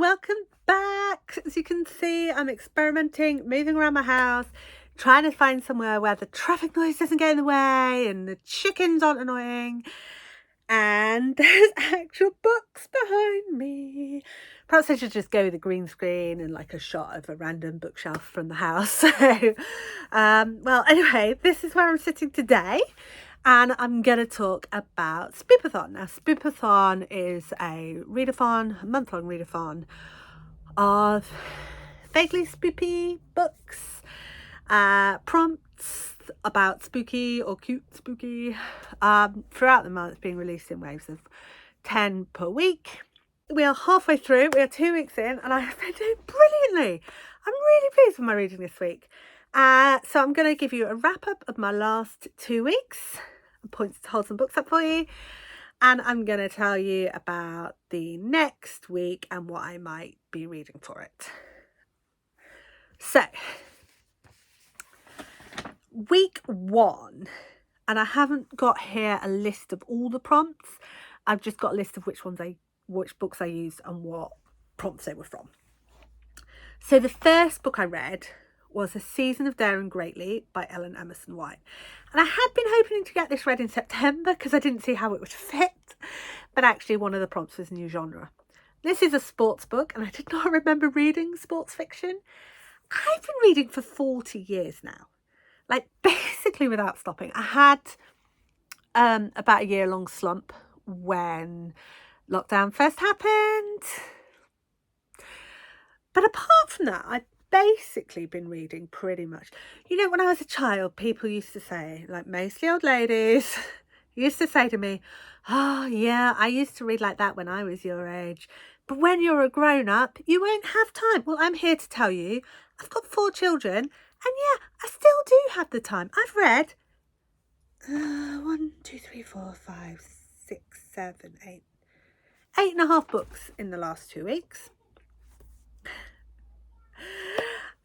welcome back. As you can see, I'm experimenting, moving around my house, trying to find somewhere where the traffic noise doesn't get in the way and the chickens aren't annoying. And there's actual books behind me. Perhaps I should just go with a green screen and like a shot of a random bookshelf from the house. Well, anyway, this is where I'm sitting today. And I'm going to talk about Spoopathon. Now, Spoopathon is a readathon, a month-long readathon of vaguely spoopy books, prompts about spooky or cute spooky throughout the month, being released in waves of 10 per week. We are halfway through, we are 2 weeks in, and I've been doing brilliantly. I'm really pleased with my reading this week. So I'm going to give you a wrap-up of my last 2 weeks, points to hold some books up for you, and I'm going to tell you about the next week and what I might be reading for it. So, week 1, and I haven't got here a list of all the prompts. I've just got a list of which books I used and what prompts they were from. So the first book I read was A Season of Daring Greatly by Ellen Emerson White. And I had been hoping to get this read in September because I didn't see how it would fit. But actually one of the prompts was new genre. This is a sports book and I did not remember reading sports fiction. I've been reading for 40 years now. Like basically without stopping. I had about a year-long slump when lockdown first happened. But apart from that, I've basically been reading pretty much. You know, when I was a child, people used to say, like mostly old ladies, used to say to me, oh yeah, I used to read like that when I was your age. But when you're a grown-up, you won't have time. Well, I'm here to tell you, I've got 4 children, and yeah, I still do have the time. I've read 1, 2, 3, 4, 5, 6, 7, 8, 8.5 books in the last 2 weeks.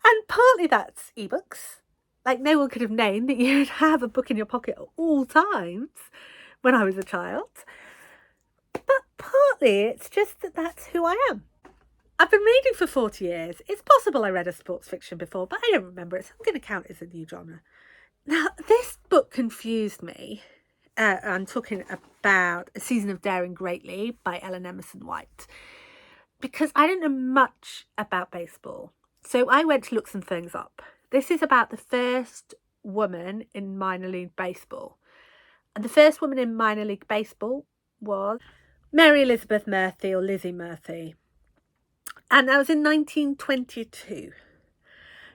And partly that's ebooks. Like no one could have known that you'd have a book in your pocket at all times when I was a child. But partly it's just that that's who I am. I've been reading for 40 years. It's possible I read a sports fiction before, but I don't remember it, so I'm going to count it as a new genre. Now, this book confused me. I'm talking about A Season of Daring Greatly by Ellen Emerson White, because I didn't know much about baseball. So I went to look some things up. This is about the first woman in minor league baseball. And the first woman in minor league baseball was Mary Elizabeth Murphy, or Lizzie Murphy. And that was in 1922.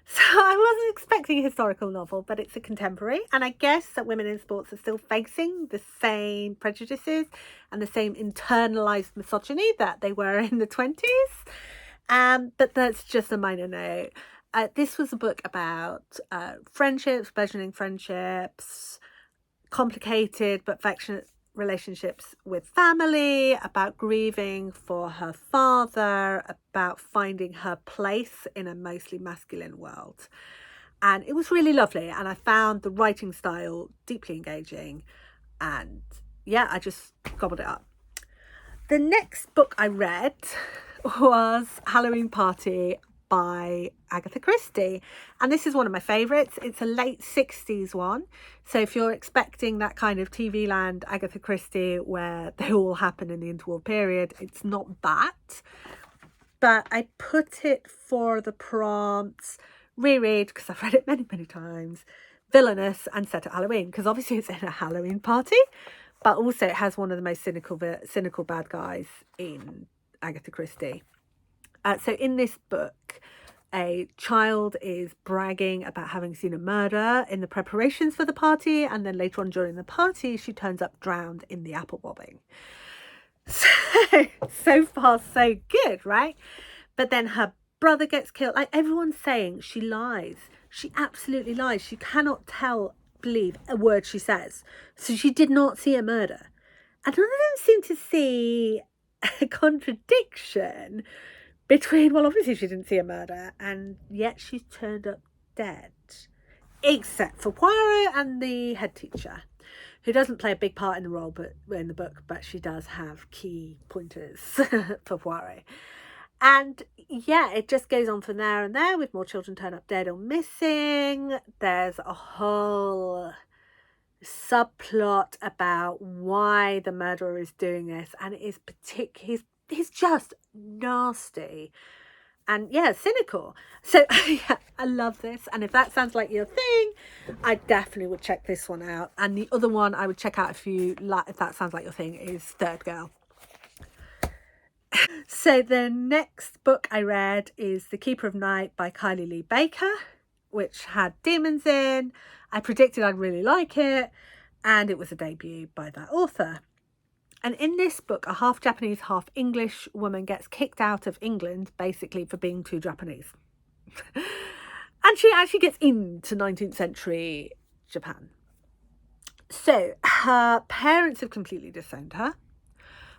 So I wasn't expecting a historical novel, but it's a contemporary. And I guess that women in sports are still facing the same prejudices and the same internalized misogyny that they were in the 20s. But that's just a minor note. This was a book about friendships, burgeoning friendships, complicated but affectionate relationships with family, about grieving for her father, about finding her place in a mostly masculine world. And it was really lovely. And I found the writing style deeply engaging. And yeah, I just gobbled it up. The next book I read was Halloween Party by Agatha Christie, and this is one of my favourites. It's a late 60s one, so if you're expecting that kind of TV land Agatha Christie where they all happen in the interwar period, it's not that. But I put it for the prompts reread, because I've read it many times, villainous and set at Halloween, because obviously it's in a Halloween party, but also it has one of the most cynical bad guys in Agatha Christie. So in this book, a child is bragging about having seen a murder in the preparations for the party, and then later on during the party, she turns up drowned in the apple bobbing. So far, so good, right? But then her brother gets killed. Like everyone's saying, she lies. She absolutely lies. She cannot believe a word she says. So she did not see a murder. And none of them seem to see a contradiction between, well, obviously she didn't see a murder, and yet she's turned up dead. Except for Poirot and the head teacher, who doesn't play a big part in the book, but she does have key pointers for Poirot. And yeah, it just goes on from there and there with more children turn up dead or missing. There's a whole subplot about why the murderer is doing this, and it is he's just nasty and yeah, cynical. So yeah, I love this, and if that sounds like your thing, I definitely would check this one out. And the other one I would check out if that sounds like your thing is Third Girl. So the next book I read is The Keeper of Night by Kylie Lee Baker, which had demons in. I predicted I'd really like it, and it was a debut by that author. And in this book, a half Japanese, half English woman gets kicked out of England, basically for being too Japanese. And she actually gets into 19th century Japan. So her parents have completely disowned her.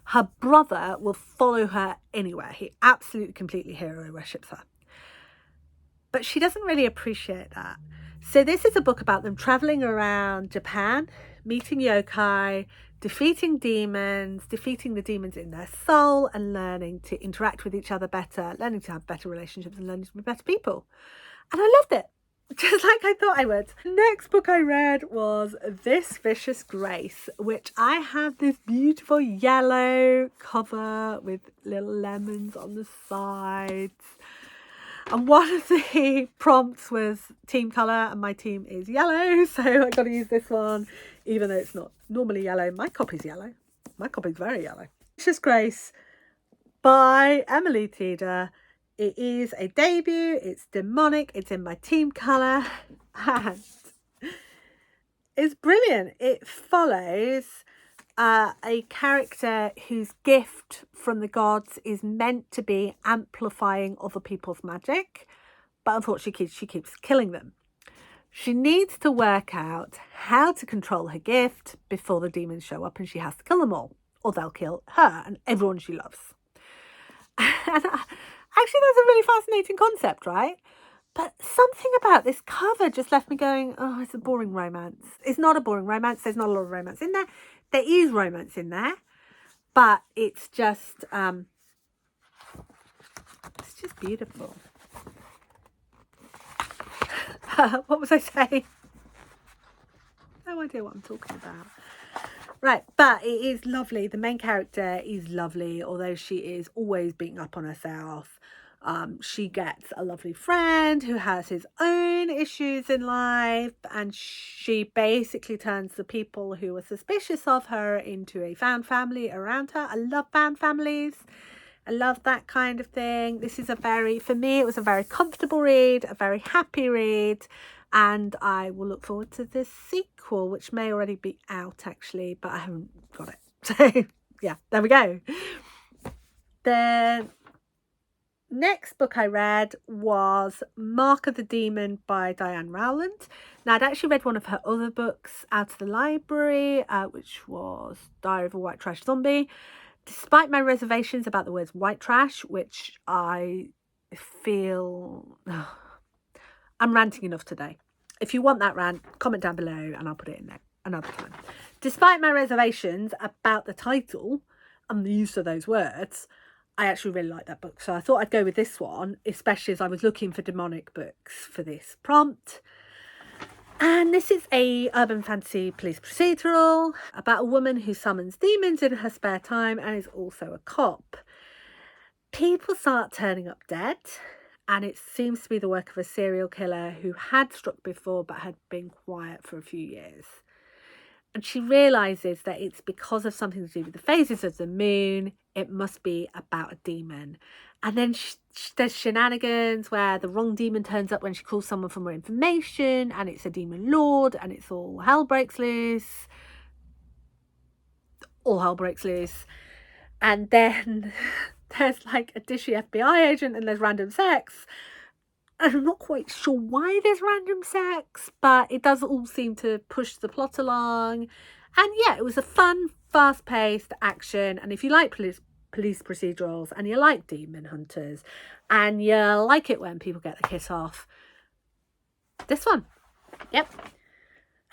Her brother will follow her anywhere. He absolutely, completely hero worships her. But she doesn't really appreciate that. So this is a book about them traveling around Japan, meeting yokai, defeating the demons in their soul, and learning to interact with each other better, learning to have better relationships, and learning to be better people. And I loved it, just like I thought I would. The next book I read was This Vicious Grace, which I have this beautiful yellow cover with little lemons on the sides. And one of the prompts was team colour, and my team is yellow, so I got to use this one, even though it's not normally yellow. My copy's yellow. My copy's very yellow. Vicious Grace by Emily Teda. It is a debut. It's demonic. It's in my team colour, and it's brilliant. It follows a character whose gift from the gods is meant to be amplifying other people's magic, but unfortunately she keeps killing them. She needs to work out how to control her gift before the demons show up, and she has to kill them all, or they'll kill her and everyone she loves. And actually, that's a really fascinating concept, right? But something about this cover just left me going, oh, it's a boring romance. It's not a boring romance. There's not a lot of romance in there. There is romance in there, but it's just beautiful. What was I saying? No idea what I'm talking about. Right, but it is lovely. The main character is lovely, although she is always beating up on herself. She gets a lovely friend who has his own issues in life, and she basically turns the people who are suspicious of her into a found family around her. I love found families. I love that kind of thing. This is for me, it was a very comfortable read, a very happy read, and I will look forward to the sequel, which may already be out actually, but I haven't got it. So yeah, there we go. The next book I read was Mark of the Demon by Diane Rowland. Now, I'd actually read one of her other books out of the library, which was Diary of a White Trash Zombie. Despite my reservations about the words white trash, which I feel... I'm ranting enough today. If you want that rant, comment down below and I'll put it in there another time. Despite my reservations about the title and the use of those words, I actually really like that book. So I thought I'd go with this one, especially as I was looking for demonic books for this prompt. And this is a urban fantasy police procedural about a woman who summons demons in her spare time and is also a cop. People start turning up dead, and it seems to be the work of a serial killer who had struck before but had been quiet for a few years. And she realises that it's because of something to do with the phases of the moon. It must be about a demon. And then there's shenanigans where the wrong demon turns up when she calls someone for more information, and it's a demon lord, and it's all hell breaks loose. All hell breaks loose. And then there's like a dishy FBI agent, and there's random sex. I'm not quite sure why there's random sex, but it does all seem to push the plot along. And yeah, it was a fun, fast-paced action. And if you like police procedurals, and you like demon hunters, and you like it when people get the kiss off, this one. Yep.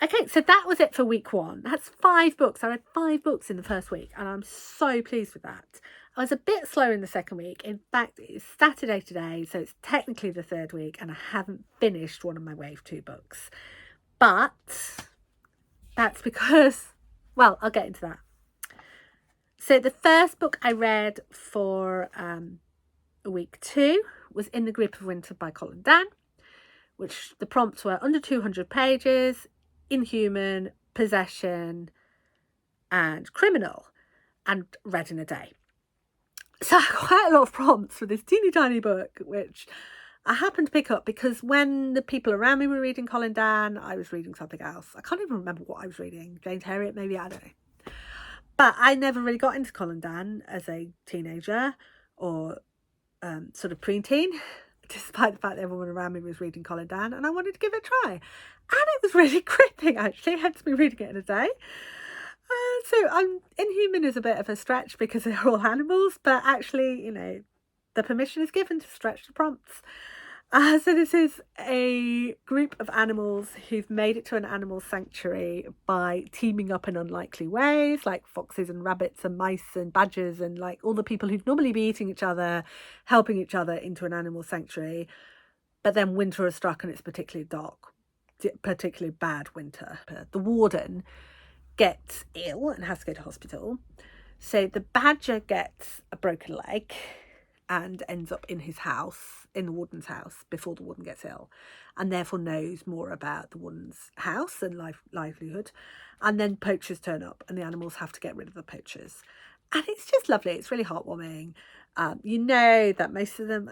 Okay, so that was it for week 1. That's 5 books. I read 5 books in the first week, and I'm so pleased with that. I was a bit slow in the second week. In fact, it's Saturday today, so it's technically the third week, and I haven't finished one of my Wave 2 books. But that's because, well, I'll get into that. So the first book I read for week 2 was In the Grip of Winter by Colin Dann, which the prompts were under 200 pages, inhuman, possession, and criminal, and read in a day. So quite a lot of prompts for this teeny tiny book, which I happened to pick up because when the people around me were reading Colin Dann, I was reading something else. I can't even remember what I was reading. James Herriot, maybe, I don't know. But I never really got into Colin Dann as a teenager or sort of preteen, despite the fact that everyone around me was reading Colin Dann, and I wanted to give it a try. And it was really gripping, actually, hence me reading it in a day. So Inhuman is a bit of a stretch because they're all animals, but actually, you know, the permission is given to stretch the prompts. So this is a group of animals who've made it to an animal sanctuary by teaming up in unlikely ways, like foxes and rabbits and mice and badgers and like all the people who'd normally be eating each other, helping each other into an animal sanctuary. But then winter has struck and it's particularly dark, particularly bad winter. The warden gets ill and has to go to hospital. So the badger gets a broken leg and ends up in his house, in the warden's house, before the warden gets ill, and therefore knows more about the warden's house and livelihood. And then poachers turn up and the animals have to get rid of the poachers. And it's just lovely. It's really heartwarming. You know that most of them,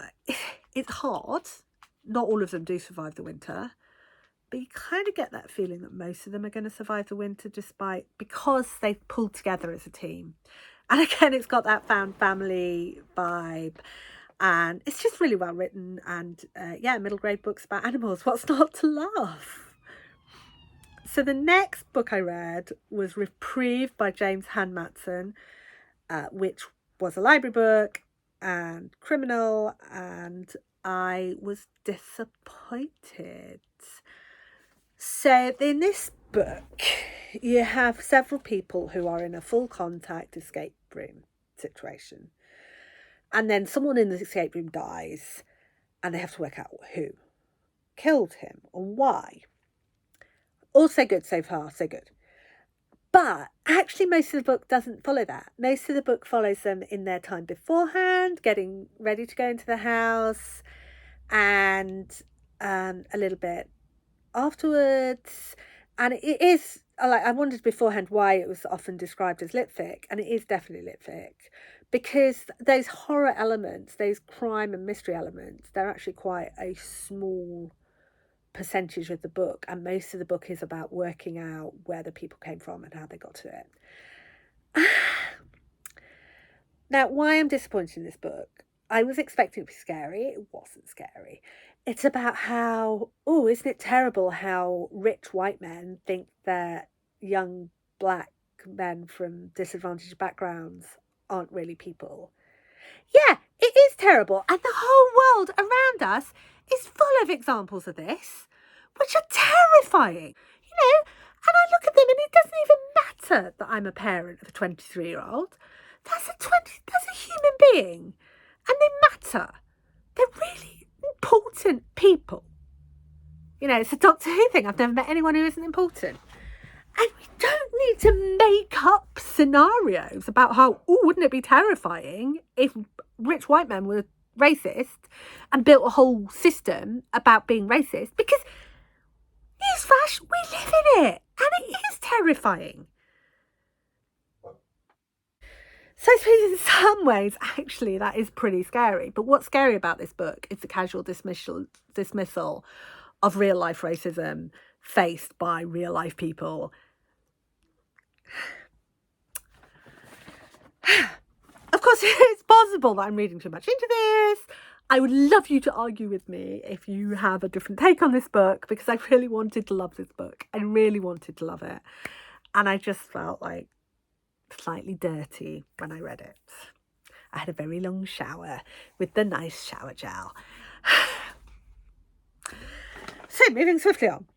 it's hard. Not all of them do survive the winter. But you kind of get that feeling that most of them are going to survive the winter because they've pulled together as a team. And again, it's got that found family vibe. And it's just really well written. And middle grade books about animals. What's not to love? So the next book I read was Reprieve by James Han Matson, which was a library book and criminal. And I was disappointed. So in this book, you have several people who are in a full contact escape room situation. And then someone in the escape room dies and they have to work out who killed him and why. Also good so far, so good. But actually most of the book doesn't follow that. Most of the book follows them in their time beforehand, getting ready to go into the house, and a little bit afterwards. And it is, like, I wondered beforehand why it was often described as lit fic, and it is definitely lit fic, because those horror elements, those crime and mystery elements, they're actually quite a small percentage of the book, and most of the book is about working out where the people came from and how they got to it. Now, why I'm disappointed in this book, I was expecting it to be scary. It wasn't scary. It's about how, isn't it terrible how rich white men think that young black men from disadvantaged backgrounds aren't really people. Yeah, it is terrible. And the whole world around us is full of examples of this, which are terrifying. You know, and I look at them and it doesn't even matter that I'm a parent of a 23-year-old. That's a human being. And they matter. They're really important people. You know, it's a Doctor Who thing. I've never met anyone who isn't important. And we don't need to make up scenarios about how, wouldn't it be terrifying if rich white men were racist and built a whole system about being racist? Because, newsflash, we live in it. And it is terrifying. So I suppose in some ways, actually, that is pretty scary. But what's scary about this book is the casual dismissal of real life racism faced by real life people. Of course, it's possible that I'm reading too much into this. I would love you to argue with me if you have a different take on this book, because I really wanted to love this book. I really wanted to love it. And I just felt like slightly dirty when I read it. I had a very long shower with the nice shower gel. So, moving swiftly on.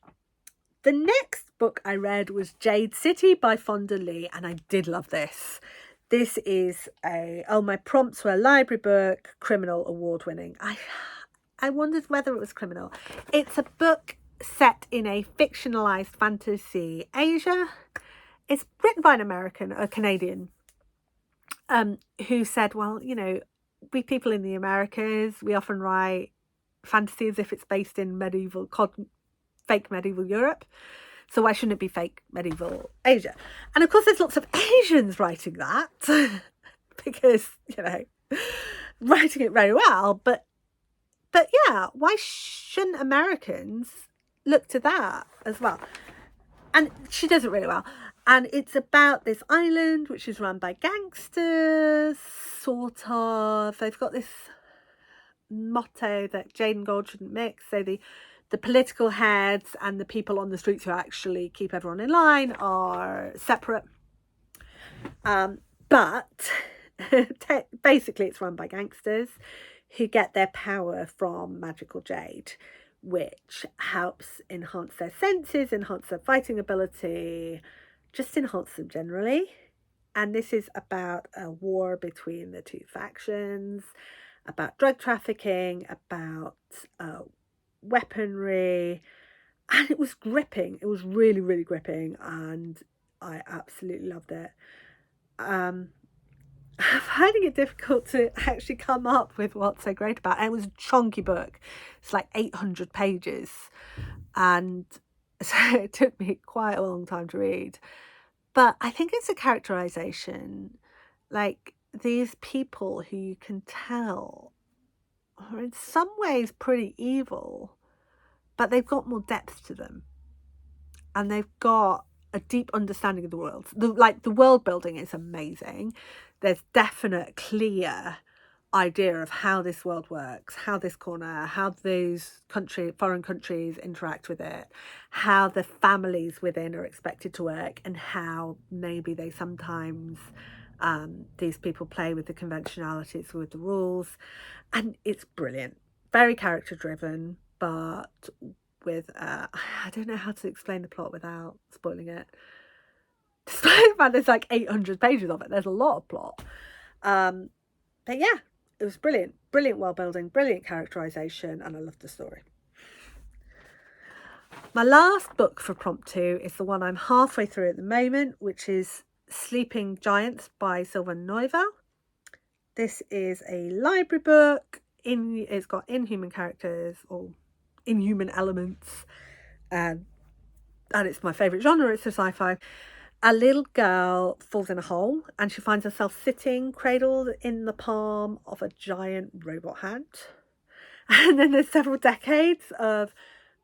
The next book I read was Jade City by Fonda Lee, and I did love this. This is my prompts were library book, criminal, award winning. I wondered whether it was criminal. It's a book set in a fictionalized fantasy Asia. It's written by an American, a Canadian, who said, well, you know, we people in the Americas, we often write fantasy as if it's based in fake medieval Europe. So why shouldn't it be fake medieval Asia? And of course, there's lots of Asians writing that because, you know, writing it very well. But yeah, why shouldn't Americans look to that as well? And she does it really well. And it's about this island which is run by gangsters, sort of. They've got this motto that Jade and Gold shouldn't mix. So the political heads and the people on the streets who actually keep everyone in line are separate. But basically it's run by gangsters who get their power from magical jade, which helps enhance their senses, enhance their fighting ability, just enhance them generally. And this is about a war between the two factions, about drug trafficking, about weaponry, and it was gripping. It was really, really gripping, and I absolutely loved it. I'm finding it difficult to actually come up with what's so great about it. It was a chunky book. It's like 800 pages, and so it took me quite a long time to read. But I think it's a characterization, like these people who you can tell are in some ways pretty evil, but they've got more depth to them, and they've got a deep understanding of the world. The world building is amazing. There's definite, clear idea of how this world works, how this corner, how those foreign countries interact with it, how the families within are expected to work, and how maybe they sometimes these people play with the conventionalities, with the rules. And it's brilliant, very character driven, but with I don't know how to explain the plot without spoiling it. Despite the fact there's like 800 pages of it, there's a lot of plot. But yeah, it was brilliant world building, brilliant characterization, and I loved the story. My last book for prompt 2 is the one I'm halfway through at the moment, which is Sleeping Giants by Sylvain Neuvel. This is a library book. It's got inhuman characters or inhuman elements, and it's my favourite genre. It's a sci-fi. A little girl falls in a hole and she finds herself sitting cradled in the palm of a giant robot hand. And then there's several decades of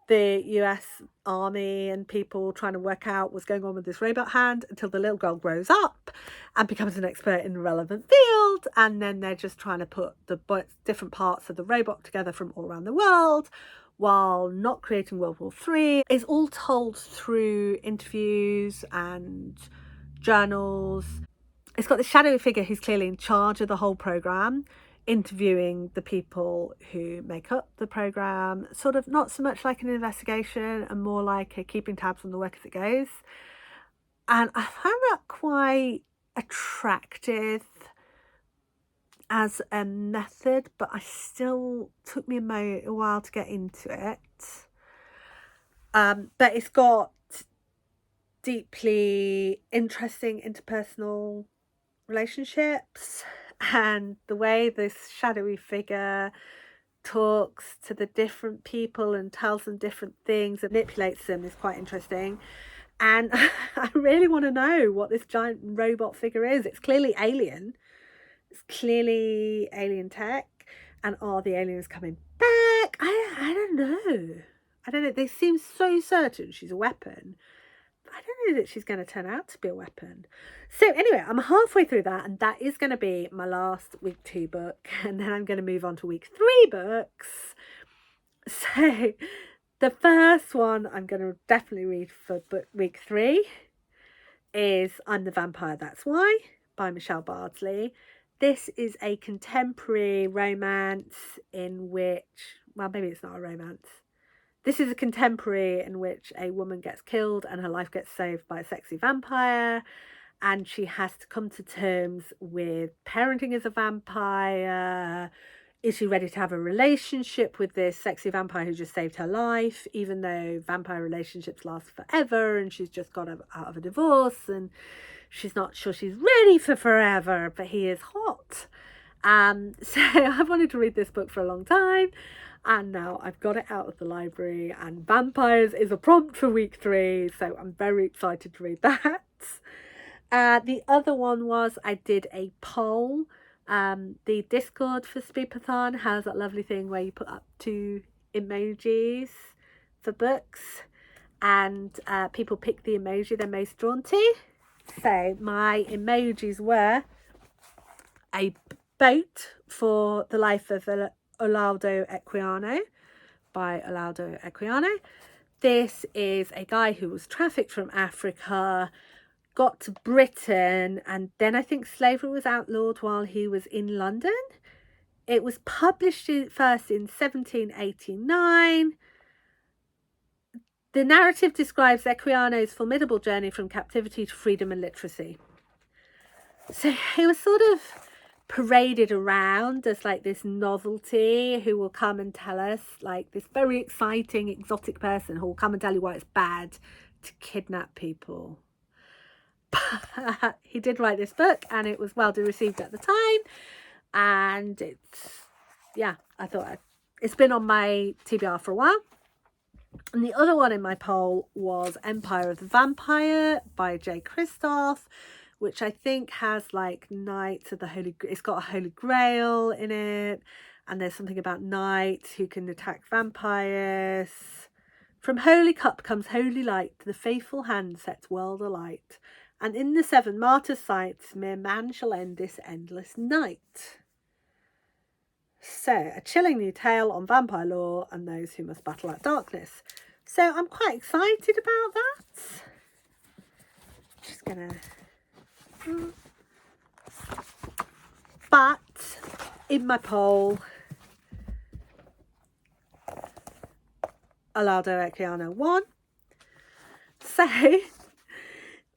the US Army and people trying to work out what's going on with this robot hand until the little girl grows up and becomes an expert in a relevant field. And then they're just trying to put the different parts of the robot together from all around the world while not creating World War III. It's all told through interviews and journals. It's got the shadowy figure who's clearly in charge of the whole programme, interviewing the people who make up the programme, sort of not so much like an investigation and more like a keeping tabs on the work as it goes. And I found that quite attractive as a method, but I still took me a while to get into it. But it's got deeply interesting interpersonal relationships, and the way this shadowy figure talks to the different people and tells them different things and manipulates them is quite interesting. And I really want to know what this giant robot figure is. It's clearly alien. It's clearly alien tech. And are the aliens coming back? I don't know. I don't know. They seem so certain she's a weapon. I don't know that she's going to turn out to be a weapon. So anyway, I'm halfway through that, and that is going to be my last week 2 book, and then I'm going to move on to week 3 books. So the first one I'm going to definitely read for week 3 is I'm the Vampire, That's Why by Michelle Bardsley. This is a contemporary romance in which, well, maybe it's not a romance. This is a contemporary in which a woman gets killed and her life gets saved by a sexy vampire. and she has to come to terms with parenting as a vampire. Is she ready to have a relationship with this sexy vampire who just saved her life, even though vampire relationships last forever and she's just got out of a divorce and she's not sure she's ready for forever, but he is hot. So I've wanted to read this book for a long time, and now I've got it out of the library, and vampires is a prompt for week 3, so I'm very excited to read that. The other one was I did a poll. The Discord for Speepathon has that lovely thing where you put up 2 emojis for books, and people pick the emoji they're most drawn to. So my emojis were a boat for The Life of Olaudah Equiano by Olaudah Equiano. This is a guy who was trafficked from Africa, got to Britain, and then I think slavery was outlawed while he was in London. It was published first in 1789. The narrative describes Equiano's formidable journey from captivity to freedom and literacy. So he was sort of paraded around as like this novelty who will come and tell us, like this very exciting exotic person who will come and tell you why it's bad to kidnap people. He did write this book and it was well received at the time, and I thought it's been on my TBR for a while. And the other one in my poll was Empire of the Vampire by Jay Kristoff, which I think has like Knights of the Holy, it's got a Holy Grail in it, and there's something about knights who can attack vampires. From Holy Cup comes holy light, the faithful hand sets world alight, and in the 7 martyrs' sights, mere man shall end this endless night. So, a chilling new tale on vampire lore and those who must battle out darkness. So, I'm quite excited about that. Just gonna... But, in my poll, Olaudah Equiano won. So,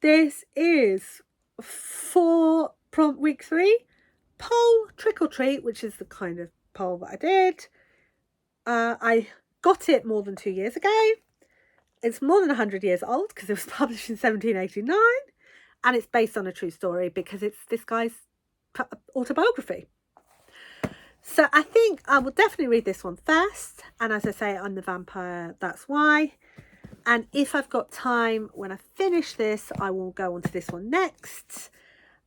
this is for prompt week 3. Poll Trick or Treat, which is the kind of poll that I did. I got it more than 2 years ago. It's more than 100 years old because it was published in 1789, and it's based on a true story because it's this guy's autobiography. So I think I will definitely read this one first, and as I say, I'm the vampire, that's why. And if I've got time when I finish this, I will go on to this one next.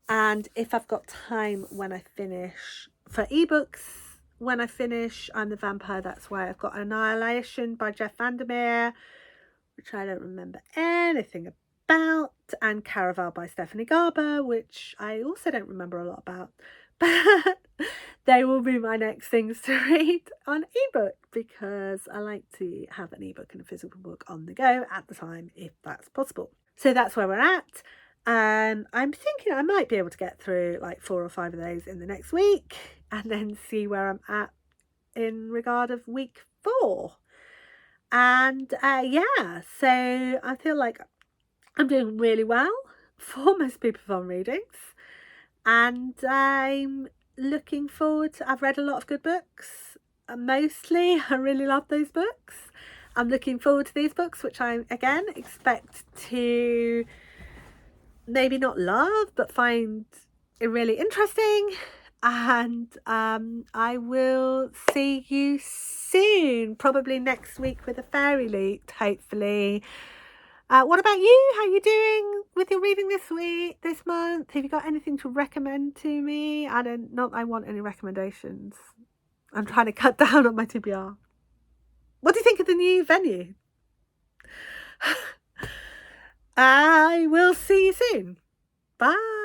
And if I've got time when I finish for ebooks, when I finish I'm the Vampire, That's Why, I've got Annihilation by Jeff Vandermeer, which I don't remember anything about, and Caraval by Stephanie Garber, which I also don't remember a lot about. But they will be my next things to read on ebook, because I like to have an ebook and a physical book on the go at the time, if that's possible. So that's where we're at. I'm thinking I might be able to get through like 4 or 5 of those in the next week, and then see where I'm at in regard of week 4. And so I feel like I'm doing really well for my Speepathon readings, and I'm looking forward to, I've read a lot of good books, mostly I really love those books. I'm looking forward to these books, which I again expect to maybe not love but find it really interesting. And I will see you soon, probably next week with a fairy leak, hopefully. What about you? How are you doing with your reading this month? Have you got anything to recommend to me? I want any recommendations. I'm trying to cut down on my TBR. What do you think of the new venue? I will see you soon. Bye.